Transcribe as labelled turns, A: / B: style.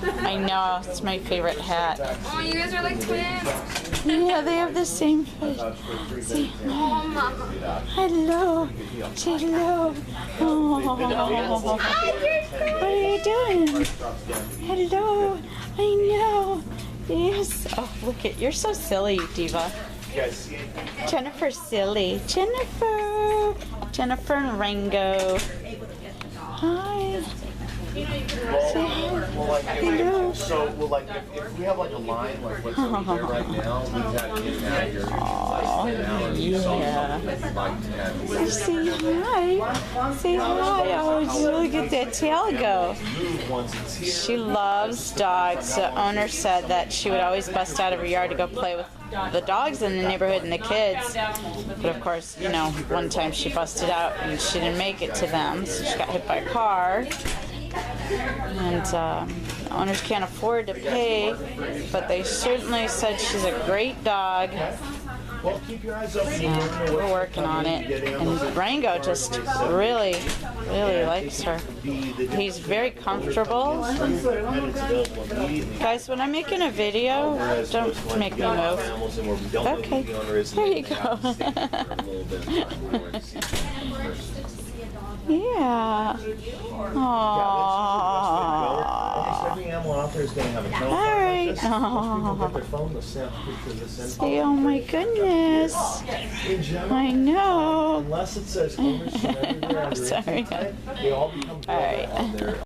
A: I know, it's my favorite hat.
B: Oh, you guys are like twins.
A: Yeah, they have the same face. See,
B: Oh, mama.
A: hello, hello. Oh, what are you doing? Hello, I know. Yes. Oh, look at, you're so silly, Diva. Jennifer silly. Jennifer and Rango. Hi. Say hi. Hello.
C: So, well, like, if we have like a line, like what's over there right now, we've had to get out of here.
A: Yeah. Say hi. Say hi. Oh, look at that tail go. She loves dogs. The owner said that she would always bust out of her yard to go play with the dogs in the neighborhood and the kids. But of course, you know, one time she busted out and she didn't make it to them. So she got hit by a car. And owners can't afford to pay, but they certainly said she's a great dog.
C: Well, keep your eyes open.
A: Yeah, we're working on it. And Rango just really likes her. He's very comfortable. Guys, when I'm making a video, don't make me move. Okay, there you go. Yeah. Aww.
C: Every animal out there is going to have a telephone.
A: All right.
C: People get their phone, they'll snap pictures of this.
A: See, oh my goodness.
C: In general,
A: I know.
C: unless it says owners from everywhere under
A: Sorry.
C: 18 type, they all become
A: All right.
C: on there.